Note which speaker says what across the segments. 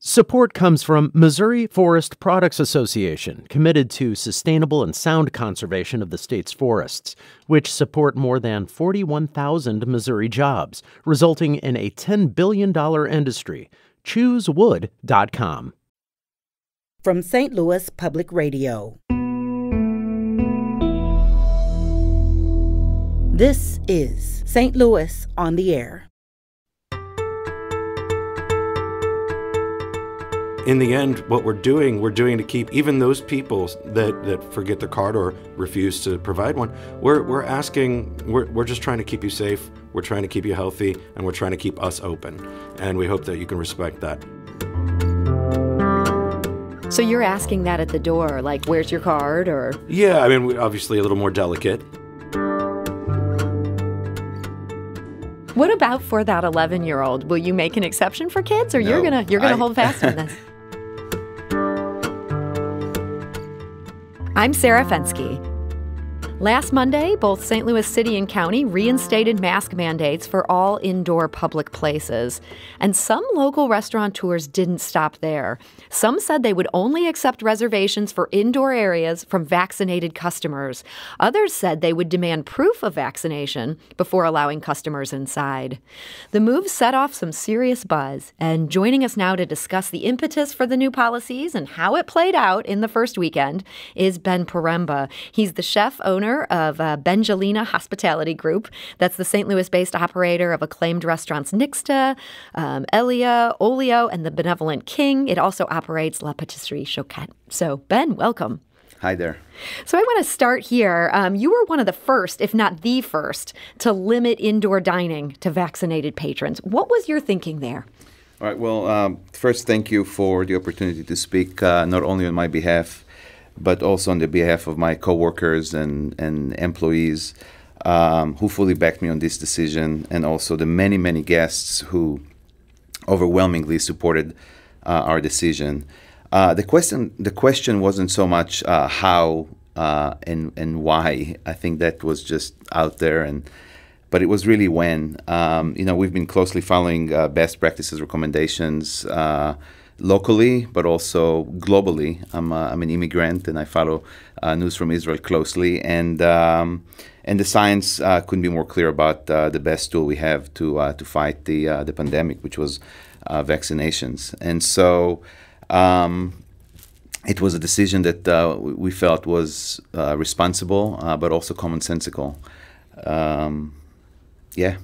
Speaker 1: Support comes from Missouri Forest Products Association, committed to sustainable and sound conservation of the state's forests, which support more than 41,000 Missouri jobs, resulting in a $10 billion industry. ChooseWood.com.
Speaker 2: From St. Louis Public Radio. This is St. Louis on the Air.
Speaker 3: In the end, what we're doing to keep even those people that forget their card or refuse to provide one. We're just trying to keep you safe. We're trying to keep you healthy, and we're trying to keep us open. And we hope that you can respect that.
Speaker 4: So you're asking that at the door, like, where's your card, or?
Speaker 3: Yeah, I mean, we're obviously a little more delicate.
Speaker 4: What about for that 11-year-old? Will you make an exception for kids, or you're gonna hold fast on this? I'm Sarah Fensky. Last Monday, both St. Louis City and County reinstated mask mandates for all indoor public places. And some local restaurateurs didn't stop there. Some said they would only accept reservations for indoor areas from vaccinated customers. Others said they would demand proof of vaccination before allowing customers inside. The move set off some serious buzz. And joining us now to discuss the impetus for the new policies and how it played out in the first weekend is Ben Poremba. He's the chef owner of Benjalina Hospitality Group. That's the St. Louis-based operator of acclaimed restaurants Nixta, Elia, Olio, and the Benevolent King. It also operates La Patisserie Choquette. So, Ben, welcome.
Speaker 5: Hi there.
Speaker 4: So I want to start here. You were one of the first, if not the first, to limit indoor dining to vaccinated patrons. What was your thinking there?
Speaker 5: All right. Well, first, thank you for the opportunity to speak not only on my behalf, but also on the behalf of my coworkers and employees who fully backed me on this decision, and also the many, many guests who overwhelmingly supported our decision. The question wasn't so much how and why. I think that was just out there, but it was really when. We've been closely following best practices recommendations locally, but also globally. I'm an immigrant, and I follow news from Israel closely. And the science couldn't be more clear about the best tool we have to fight the pandemic, which was vaccinations. And so it was a decision that we felt was responsible, but also commonsensical. Yeah.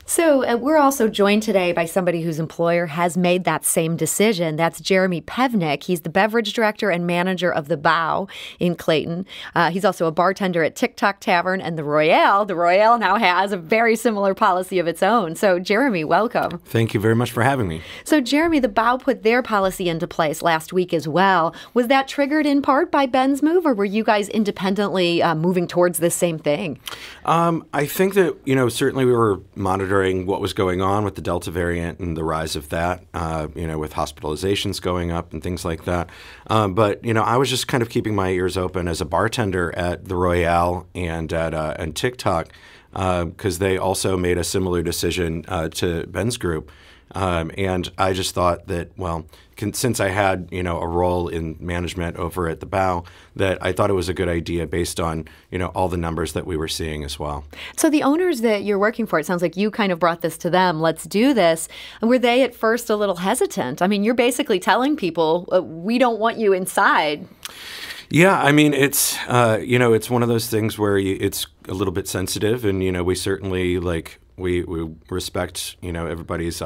Speaker 4: So we're also joined today by somebody whose employer has made that same decision. That's Jeremy Pevnick. He's the beverage director and manager of The Bow in Clayton. He's also a bartender at TikTok Tavern and the Royale. The Royale now has a very similar policy of its own. So, Jeremy, welcome.
Speaker 3: Thank you very much for having me.
Speaker 4: So, Jeremy, The Bow put their policy into place last week as well. Was that triggered in part by Ben's move, or were you guys independently moving towards this same thing?
Speaker 3: I think that, certainly we were monitoring what was going on with the Delta variant and the rise of that, with hospitalizations going up and things like that. But I was just kind of keeping my ears open as a bartender at the Royale and at TikTok, because they also made a similar decision to Ben's group. And I just thought that, since I had, a role in management over at The Bow, that I thought it was a good idea based on, all the numbers that we were seeing as well.
Speaker 4: So the owners that you're working for, it sounds like you kind of brought this to them. Let's do this. Were they at first a little hesitant? I mean, you're basically telling people, we don't want you inside.
Speaker 3: Yeah, I mean, it's, it's one of those things where it's a little bit sensitive, and, we certainly, we respect, everybody's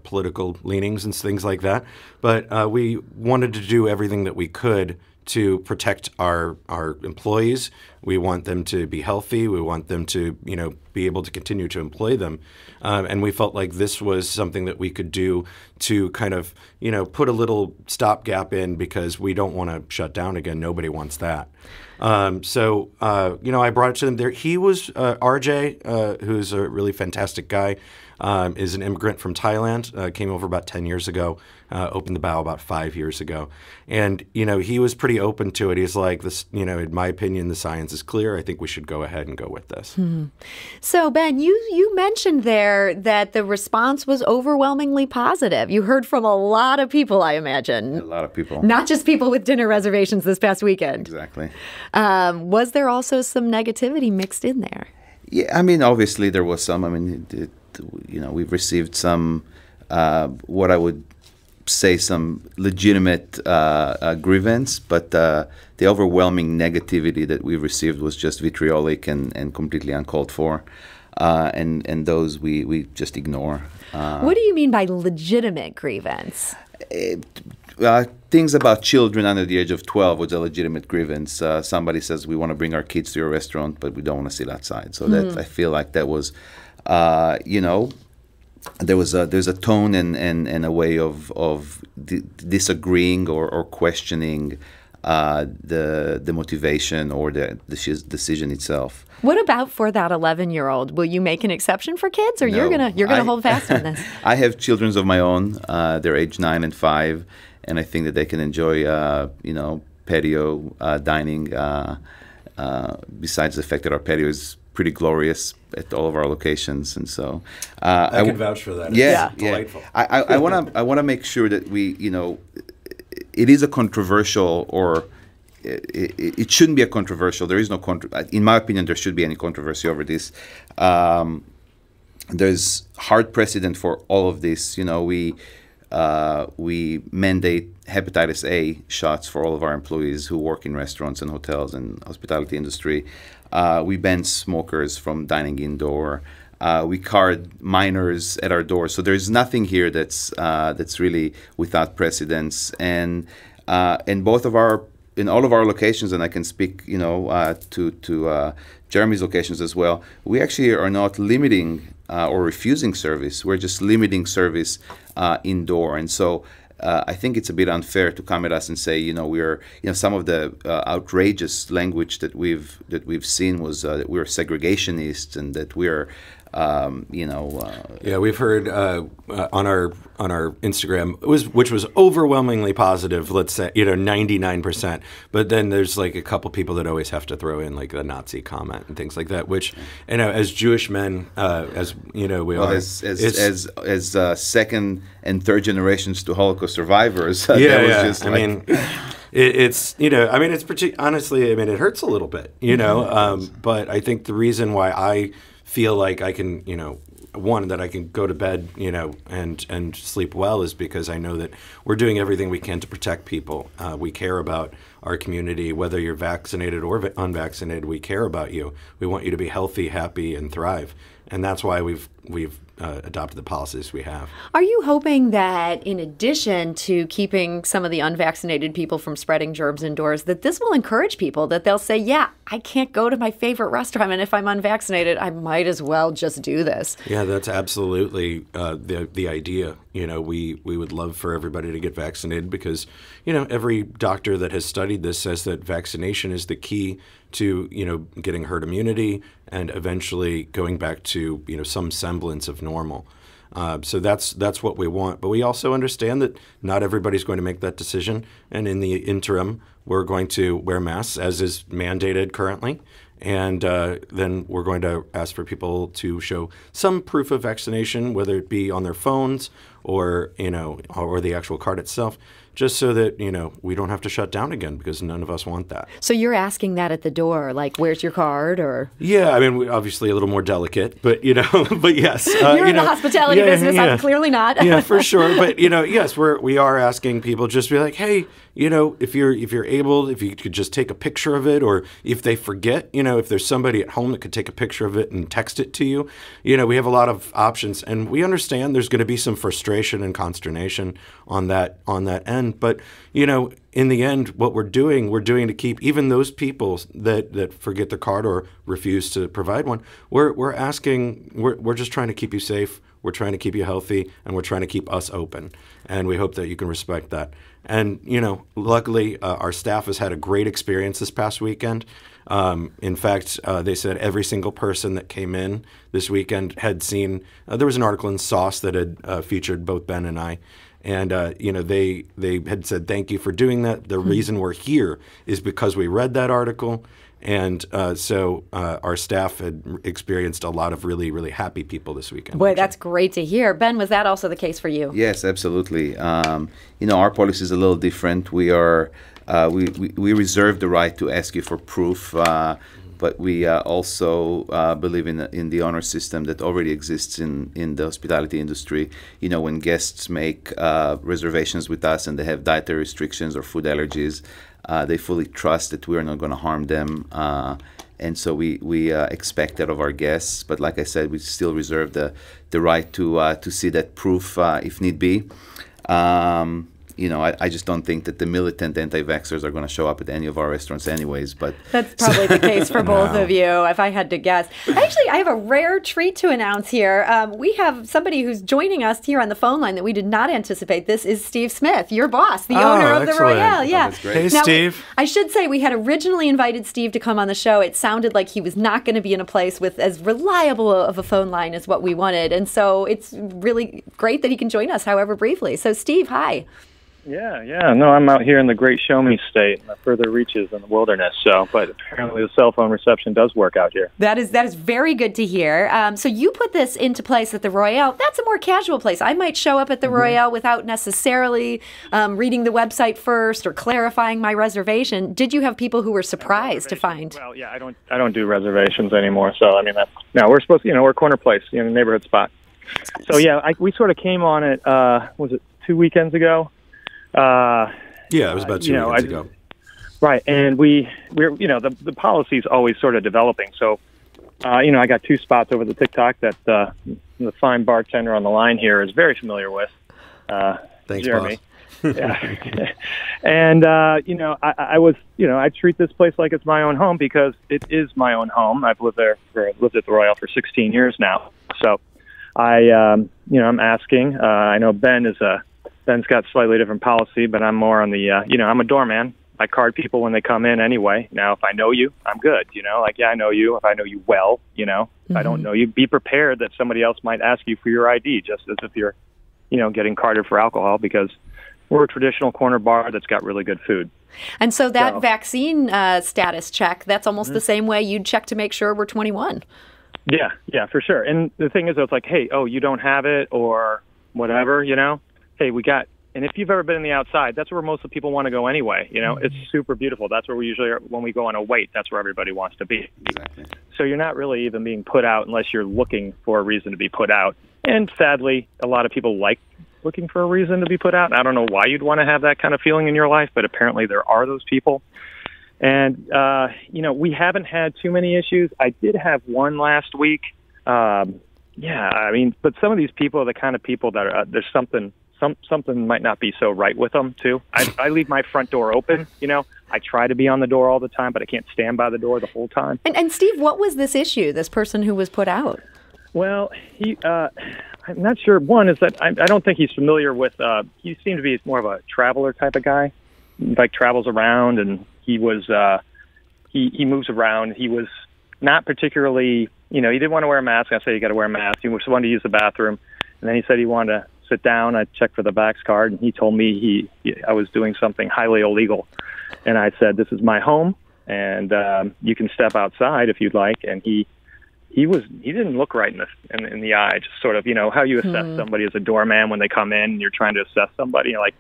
Speaker 3: political leanings and things like that. But we wanted to do everything that we could to protect our employees. We want them to be healthy. We want them to, be able to continue to employ them. And we felt like this was something that we could do to kind of, put a little stopgap in, because we don't want to shut down again. Nobody wants that. So I brought it to them there. He was RJ, who's a really fantastic guy. is an immigrant from Thailand, came over about 10 years ago, opened the bao about 5 years ago. And, he was pretty open to it. He's like, this, in my opinion, the science is clear. I think we should go ahead and go with this.
Speaker 4: So, Ben, you mentioned there that the response was overwhelmingly positive. You heard from a lot of people, I imagine.
Speaker 5: A lot of people.
Speaker 4: Not just people with dinner reservations this past weekend.
Speaker 5: Exactly.
Speaker 4: Was there also some negativity mixed in there?
Speaker 5: Yeah, I mean, obviously there was some. I mean, we've received some, what I would say, some legitimate grievance, but the overwhelming negativity that we received was just vitriolic and completely uncalled for, and those we just ignore.
Speaker 4: What do you mean by legitimate grievance?
Speaker 5: Things about children under the age of 12 was a legitimate grievance. Somebody says, we want to bring our kids to your restaurant, but we don't want to sit outside. So that I feel like that was, there's a tone and a way of disagreeing or questioning the motivation or the decision itself.
Speaker 4: What about for that 11-year-old? Will you make an exception for kids, or
Speaker 5: No,
Speaker 4: you're gonna hold fast on this?
Speaker 5: I have children of my own. They're age 9 and 5, and I think that they can enjoy, patio dining. Besides the fact that our patio is pretty glorious at all of our locations, and so
Speaker 3: I can vouch for that.
Speaker 5: Yeah,
Speaker 3: It's delightful.
Speaker 5: I want to make sure that we, it is a controversial, or it shouldn't be a controversial. There is no in my opinion, there should be any controversy over this. There's hard precedent for all of this. We mandate hepatitis A shots for all of our employees who work in restaurants and hotels and hospitality industry. We ban smokers from dining indoor. We card minors at our doors. So there's nothing here that's really without precedence. And in all of our locations, and I can speak, to Jeremy's locations as well, we actually are not limiting or refusing service. We're just limiting service indoor. And so I think it's a bit unfair to come at us and say, we're, some of the outrageous language that we've seen was that we're segregationists and that we're,
Speaker 3: Yeah, we've heard on our Instagram, which was overwhelmingly positive. Let's say 99%. But then there's like a couple people that always have to throw in like the Nazi comment and things like that. Which as Jewish men, as we are,
Speaker 5: as second and third generations to Holocaust survivors.
Speaker 3: It's honestly, it hurts a little bit, but I think the reason why I feel like I can, one, that I can go to bed, and sleep well is because I know that we're doing everything we can to protect people. We care about our community, whether you're vaccinated or unvaccinated. We care about you. We want you to be healthy, happy, and thrive. And that's why we've adopted the policies we have.
Speaker 4: Are you hoping that in addition to keeping some of the unvaccinated people from spreading germs indoors, that this will encourage people, that they'll say, yeah, I can't go to my favorite restaurant, and if I'm unvaccinated, I might as well just do this?
Speaker 3: Yeah, that's absolutely the idea. We would love for everybody to get vaccinated because, every doctor that has studied this says that vaccination is the key to, getting herd immunity and eventually going back to, some semblance of normal. So that's what we want. But we also understand that not everybody's going to make that decision. And in the interim, we're going to wear masks, as is mandated currently. And then we're going to ask for people to show some proof of vaccination, whether it be on their phones or, or the actual card itself, just so that, we don't have to shut down again, because none of us want that.
Speaker 4: So you're asking that at the door, like, where's your card? Or
Speaker 3: yeah, we're obviously a little more delicate, but, but yes.
Speaker 4: You're in the hospitality business.
Speaker 3: Yeah.
Speaker 4: I'm clearly not.
Speaker 3: Yeah, for sure. But, yes, we are asking people just to be like, hey, if you're able, if you could just take a picture of it, or if they forget, if there's somebody at home that could take a picture of it and text it to you, we have a lot of options, and we understand there's going to be some frustration and consternation on that end. But, in the end, what we're doing to keep even those people that forget the card or refuse to provide one. We're just trying to keep you safe. we're trying to keep you healthy, and we're trying to keep us open. And we hope that you can respect that. And, luckily, our staff has had a great experience this past weekend. In fact, they said every single person that came in this weekend had seen, there was an article in Sauce that had featured both Ben and I. And, they had said, thank you for doing that. The reason we're here is because we read that article. And so our staff had experienced a lot of really, really happy people this weekend.
Speaker 4: Boy, that's great to hear. Ben, was that also the case for you?
Speaker 5: Yes, absolutely. Our policy is a little different. We reserve the right to ask you for proof, but we also believe in the honor system that already exists in the hospitality industry. When guests make reservations with us and they have dietary restrictions or food allergies, they fully trust that we're not going to harm them. And so we expect that of our guests. But like I said, we still reserve the right to see that proof if need be. I just don't think that the militant anti-vaxxers are going to show up at any of our restaurants anyways. But
Speaker 4: that's probably the case for both of you, if I had to guess. Actually, I have a rare treat to announce here. We have somebody who's joining us here on the phone line that we did not anticipate. This is Steve Smith, your boss, the owner of the Royale. Yeah,
Speaker 5: that's great.
Speaker 3: Hey,
Speaker 4: now,
Speaker 3: Steve.
Speaker 4: I should say we had originally invited Steve to come on the show. It sounded like he was not going to be in a place with as reliable of a phone line as what we wanted. And so it's really great that he can join us, however briefly. So, Steve, hi.
Speaker 6: Yeah. No, I'm out here in the great Show Me state, in the further reaches in the wilderness. But apparently the cell phone reception does work out here.
Speaker 4: That is very good to hear. So you put this into place at the Royale. That's a more casual place. I might show up at the Royale without necessarily reading the website first or clarifying my reservation. Did you have people who were surprised to find?
Speaker 6: Well, yeah, I don't do reservations anymore. So I mean, we're supposed to, we're a corner place, neighborhood spot. So yeah, we sort of came on it. Was it 2 weekends ago?
Speaker 3: Yeah, it was about 2 weeks ago.
Speaker 6: Right, and we're the policy is always sort of developing. So, I got 2 spots over the TikTok that the fine bartender on the line here is very familiar with.
Speaker 3: Thanks,
Speaker 6: Jeremy.
Speaker 3: boss.
Speaker 6: Yeah. And I treat this place like it's my own home because it is my own home. I've lived at the Royale for 16 years now. So, I'm asking. I know Ben's got slightly different policy, but I'm more on the, I'm a doorman. I card people when they come in anyway. Now, if I know you, I'm good, I know you. If I know you well, if I don't know you, be prepared that somebody else might ask you for your ID, just as if you're, getting carded for alcohol, because we're a traditional corner bar that's got really good food.
Speaker 4: And so that vaccine status check, that's almost the same way you'd check to make sure we're 21.
Speaker 6: Yeah, for sure. And the thing is, it's like, hey, you don't have it or whatever, Hey, and if you've ever been in the outside, that's where most of the people want to go anyway. It's super beautiful. That's where we usually are. When we go on a wait, that's where everybody wants to be.
Speaker 5: Exactly.
Speaker 6: So you're not really even being put out unless you're looking for a reason to be put out. And sadly, a lot of people like looking for a reason to be put out. I don't know why you'd want to have that kind of feeling in your life, but apparently there are those people. And, we haven't had too many issues. I did have one last week. But some of these people are the kind of people that there's something might not be so right with them, too. I leave my front door open, I try to be on the door all the time, but I can't stand by the door the whole time.
Speaker 4: And Steve, what was this issue, this person who was put out?
Speaker 6: Well, I'm not sure. One is that I don't think he's familiar with, he seemed to be more of a traveler type of guy, like travels around, and he was, he moves around. He was not particularly, he didn't want to wear a mask. I said, you got to wear a mask. He just wanted to use the bathroom. And then he said he wanted to sit down. I checked for the Vax card, and he told me I was doing something highly illegal. And I said, this is my home, and you can step outside if you'd like. And he didn't look right in the eye, just sort of, how you assess somebody as a doorman when they come in and you're trying to assess somebody. You're like,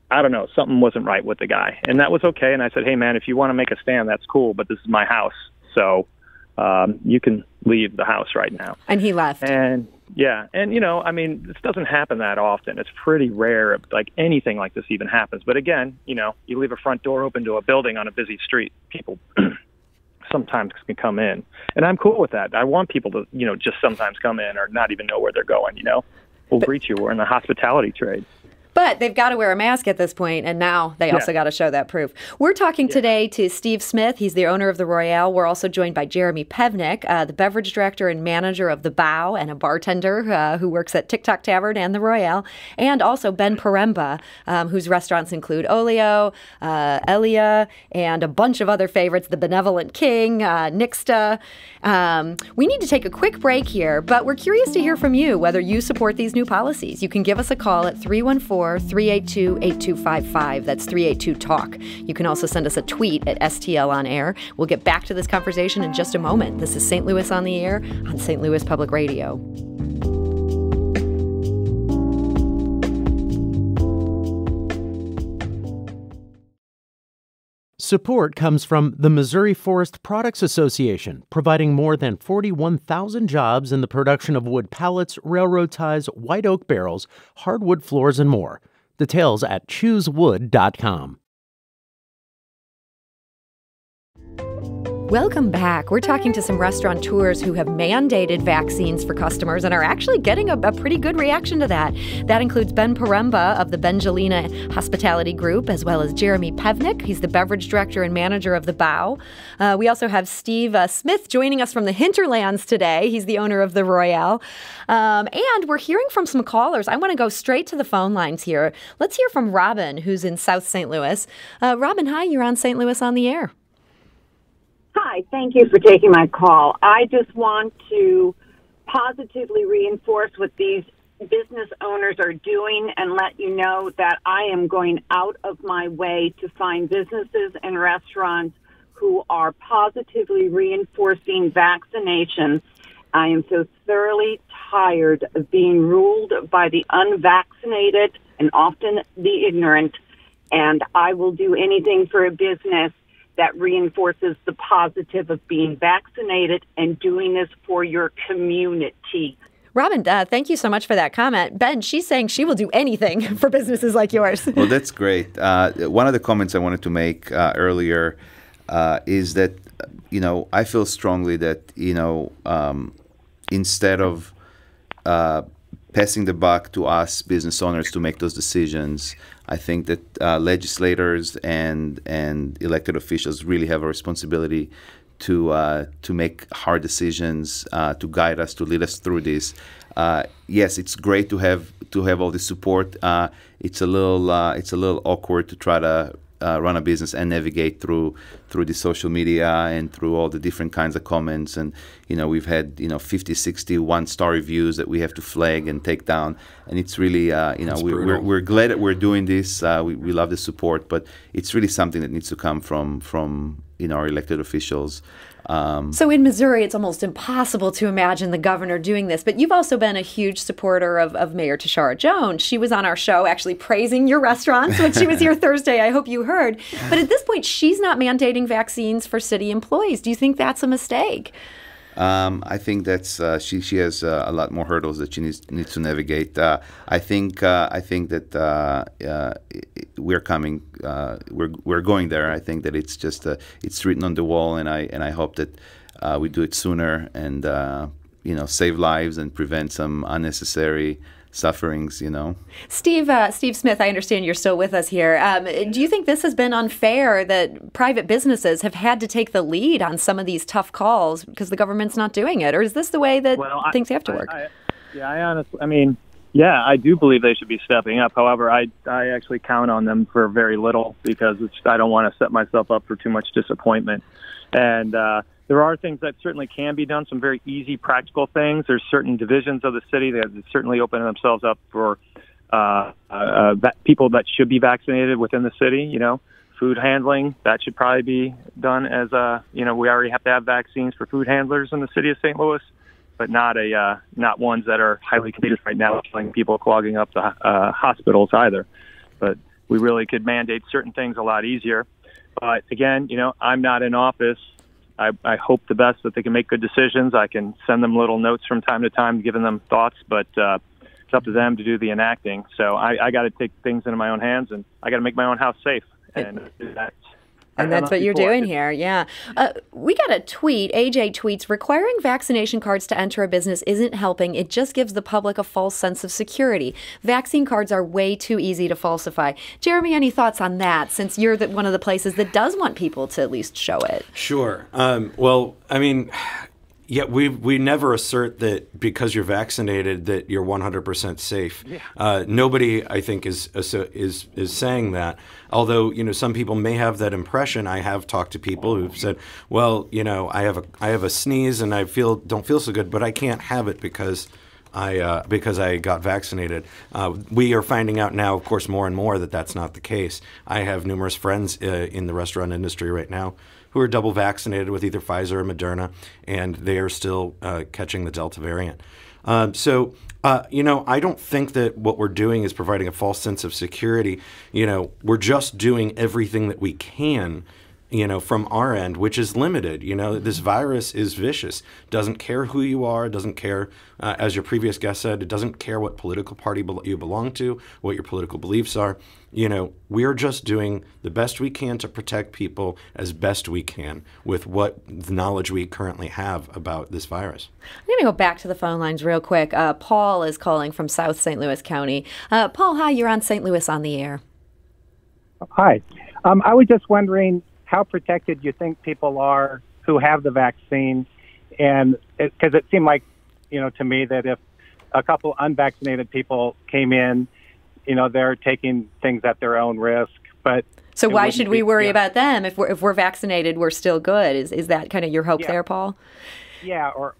Speaker 6: I don't know, something wasn't right with the guy. And that was okay. And I said, hey, man, if you want to make a stand, that's cool, but this is my house. So you can leave the house right now.
Speaker 4: And he left.
Speaker 6: And yeah. And, this doesn't happen that often. It's pretty rare, like anything like this even happens. But again, you leave a front door open to a building on a busy street, people sometimes can come in. And I'm cool with that. I want people to, just sometimes come in or not even know where they're going, We'll greet you. We're in the hospitality trade.
Speaker 4: But they've got to wear a mask at this point, and now they also got to show that proof. We're talking today to Steve Smith. He's the owner of the Royale. We're also joined by Jeremy Pevnick, the beverage director and manager of the Bow, and a bartender who works at TikTok Tavern and the Royale, and also Ben Paremba, whose restaurants include Olio, Elia, and a bunch of other favorites, the Benevolent King, Nixta. We need to take a quick break here, but we're curious to hear from you whether you support these new policies. You can give us a call at 314-382-8255. That's 382-TALK. You can also send us a tweet at STL On Air. We'll get back to this conversation in just a moment. This is St. Louis on the Air on St. Louis Public Radio.
Speaker 1: Support comes from the Missouri Forest Products Association, providing more than 41,000 jobs in the production of wood pallets, railroad ties, white oak barrels, hardwood floors, and more. Details at choosewood.com.
Speaker 4: Welcome back. We're talking to some restaurateurs who have mandated vaccines for customers and are actually getting a pretty good reaction to that. That includes Ben Paremba of the Benjalina Hospitality Group, as well as Jeremy Pevnick. He's the beverage director and manager of the Bow. We also have Steve Smith joining us from the hinterlands today. He's the owner of the Royale. And we're hearing from some callers. I want to go straight to the phone lines here. Let's hear from Robin, who's in South St. Louis. Robin, hi. You're on St. Louis on the Air.
Speaker 7: Hi, thank you for taking my call. I just want to positively reinforce what these business owners are doing and let you know that I am going out of my way to find businesses and restaurants who are positively reinforcing vaccinations. I am so thoroughly tired of being ruled by the unvaccinated and often the ignorant, and I will do anything for a business that reinforces the positive of being vaccinated and doing this for your community.
Speaker 4: Robin, thank you so much for that comment. Ben, she's saying she will do anything for businesses like yours.
Speaker 5: Well, that's great. One of the comments I wanted to make earlier is that, I feel strongly that, instead of passing the buck to us business owners to make those decisions, I think that legislators and elected officials really have a responsibility to make hard decisions, to guide us, to lead us through this. Yes, it's great to have all this support. It's a little awkward to try to run a business and navigate through the social media and through all the different kinds of comments. And we've had 50, 60 one-star reviews that we have to flag and take down. And it's really we're glad that we're doing this. We love the support, but it's really something that needs to come from our elected officials.
Speaker 4: So in Missouri, it's almost impossible to imagine the governor doing this. But you've also been a huge supporter of Mayor Tashara Jones. She was on our show actually praising your restaurants when she was here Thursday. I hope you heard. But at this point, she's not mandating vaccines for city employees. Do you think that's a mistake?
Speaker 5: I think that's she has a lot more hurdles that she needs to navigate. I think that we're coming. We're going there. I think that it's just it's written on the wall, and I hope that we do it sooner and save lives and prevent some unnecessary sufferings.
Speaker 4: Steve Smith, I understand you're still with us here. Do you think this has been unfair that private businesses have had to take the lead on some of these tough calls because the government's not doing it? Or is this the way that things have to work?
Speaker 6: I do believe they should be stepping up. However, I actually count on them for very little because I don't want to set myself up for too much disappointment. And there are things that certainly can be done, some very easy, practical things. There's certain divisions of the city that have certainly opened themselves up for people that should be vaccinated within the city. Food handling, that should probably be done as we already have to have vaccines for food handlers in the city of St. Louis, but not ones that are highly contagious right now, killing people, clogging up the hospitals either. But we really could mandate certain things a lot easier. But again, I'm not in office. I hope the best that they can make good decisions. I can send them little notes from time to time, giving them thoughts, but it's up to them to do the enacting. So I got to take things into my own hands, and I got to make my own house safe. And
Speaker 4: And that's what you're doing here, yeah. We got a tweet. AJ tweets, requiring vaccination cards to enter a business isn't helping. It just gives the public a false sense of security. Vaccine cards are way too easy to falsify. Jeremy, any thoughts on that, since you're one of the places that does want people to at least show it?
Speaker 3: Sure. Well, I mean, yeah, we never assert that because you're vaccinated that you're 100% safe. Yeah. Nobody, I think, is saying that. Although, some people may have that impression. I have talked to people who've said, well, I have a sneeze and I don't feel so good, but I can't have it because I got vaccinated. We are finding out now, of course, more and more that that's not the case. I have numerous friends in the restaurant industry right now who are double vaccinated with either Pfizer or Moderna, and they are still catching the Delta variant. So I don't think that what we're doing is providing a false sense of security. We're just doing everything that we can, from our end, which is limited. This virus is vicious. Doesn't care who you are. Doesn't care, as your previous guest said, it doesn't care what political party you belong to, what your political beliefs are. We're just doing the best we can to protect people as best we can with what knowledge we currently have about this virus.
Speaker 4: I'm going to go back to the phone lines real quick. Paul is calling from South St. Louis County. Paul, hi, you're on St. Louis on the air.
Speaker 8: Hi. I was just wondering how protected you think people are who have the vaccine, and because it seemed like, to me that if a couple unvaccinated people came in, they're taking things at their own risk. But
Speaker 4: so why should we worry about them? If we're vaccinated, we're still good. Is that kind of your hope there, Paul?
Speaker 8: Yeah, or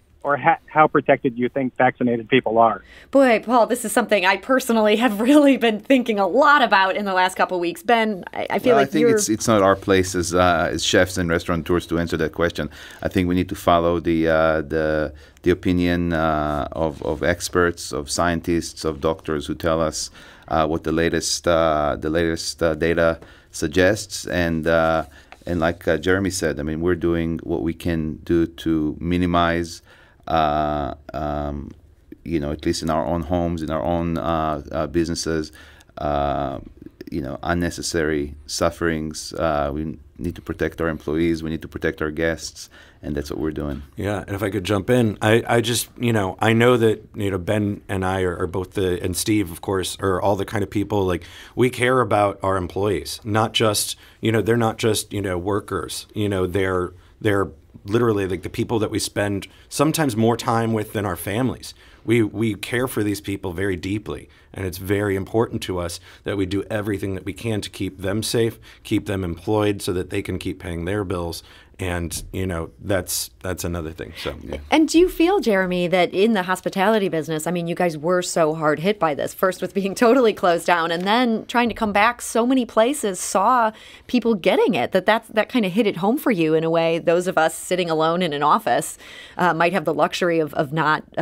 Speaker 8: how protected do you think vaccinated people are?
Speaker 4: Boy, Paul, this is something I personally have really been thinking a lot about in the last couple of weeks. Ben, I feel like
Speaker 5: I think it's not our place as chefs and restaurateurs to answer that question. I think we need to follow the opinion of experts, of scientists, of doctors who tell us what the latest data suggests, and like Jeremy said, I mean, we're doing what we can do to minimize, at least in our own homes, in our own businesses, unnecessary sufferings. We need to protect our employees. We need to protect our guests, and that's what we're doing.
Speaker 3: Yeah, and if I could jump in, I just, I know that, Ben and I are both and Steve, of course, are all the kind of people, like, we care about our employees, not just, they're not just, workers, they're literally like the people that we spend sometimes more time with than our families. We care for these people very deeply, and it's very important to us that we do everything that we can to keep them safe, keep them employed so that they can keep paying their bills. And, that's another thing. So, yeah.
Speaker 4: And do you feel, Jeremy, that in the hospitality business, I mean, you guys were so hard hit by this, first with being totally closed down and then trying to come back, so many places saw people getting it, that kind of hit it home for you in a way those of us sitting alone in an office might have the luxury of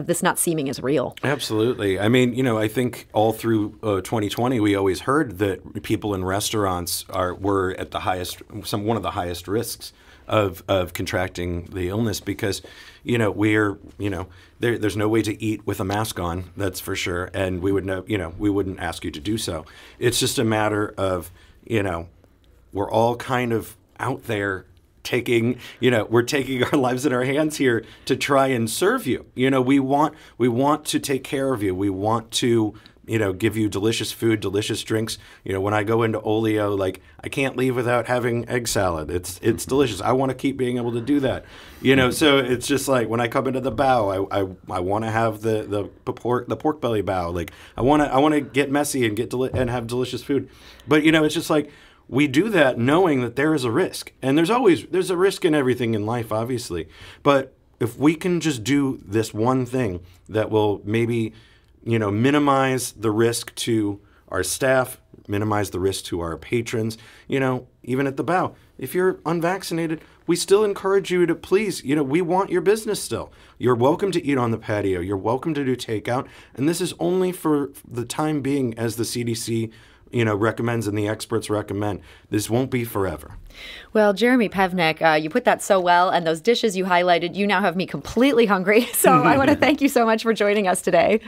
Speaker 4: this not seeming as real.
Speaker 3: Absolutely. I mean, I think all through 2020, we always heard that people in restaurants were at the highest, one of the highest risks of contracting the illness because, there's no way to eat with a mask on, that's for sure. And we would know, we wouldn't ask you to do so. It's just a matter of, we're all kind of out there we're taking our lives in our hands here to try and serve you. We want to take care of you. We want to, give you delicious food, delicious drinks. When I go into Olio, like, I can't leave without having egg salad. It's delicious. I want to keep being able to do that. So it's just like when I come into the bow, I want to have the pork belly bow. Like I want to get messy and and have delicious food. But it's just like we do that knowing that there is a risk, and there's a risk in everything in life, obviously. But if we can just do this one thing that will maybe minimize the risk to our staff, minimize the risk to our patrons, even at the bow. If you're unvaccinated, we still encourage you to please, we want your business still. You're welcome to eat on the patio. You're welcome to do takeout. And this is only for the time being, as the CDC recommends and the experts recommend. This won't be forever.
Speaker 4: Well, Jeremy Pevnik, you put that so well, and those dishes you highlighted, you now have me completely hungry. So I want to thank you so much for joining us today.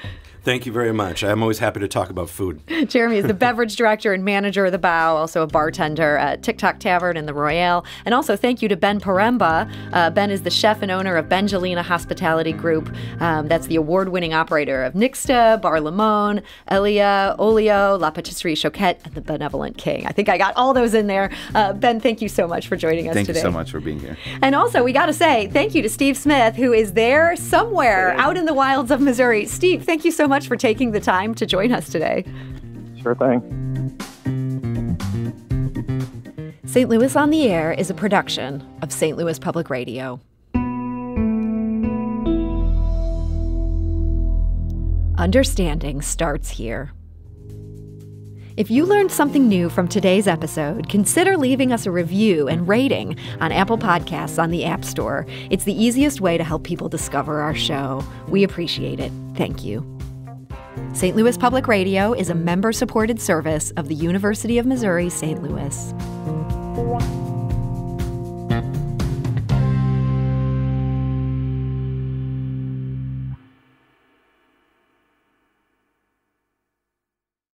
Speaker 3: Thank you very much. I'm always happy to talk about food.
Speaker 4: Jeremy is the beverage director and manager of the Bow, also a bartender at TikTok Tavern in the Royale. And also thank you to Ben Paremba. Ben is the chef and owner of Benjalina Hospitality Group. That's the award-winning operator of Nixta, Bar Limon, Elia, Olio, La Patisserie Choquette, and the Benevolent King. I think I got all those in there. Ben, thank you so much for joining us today.
Speaker 5: Thank you so much for being here.
Speaker 4: And also, we got to say thank you to Steve Smith, who is there somewhere out in the wilds of Missouri. Steve, thank you so much for taking the time to join us today.
Speaker 6: Sure thing.
Speaker 4: St. Louis on the Air is a production of St. Louis Public Radio. Understanding starts here. If you learned something new from today's episode, consider leaving us a review and rating on Apple Podcasts on the App Store. It's the easiest way to help people discover our show. We appreciate it. Thank you. St. Louis Public Radio is a member-supported service of the University of Missouri, St. Louis.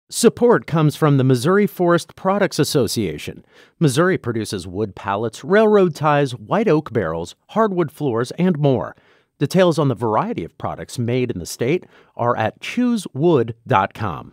Speaker 1: Support comes from the Missouri Forest Products Association. Missouri produces wood pallets, railroad ties, white oak barrels, hardwood floors, and more. Details on the variety of products made in the state are at choosewood.com.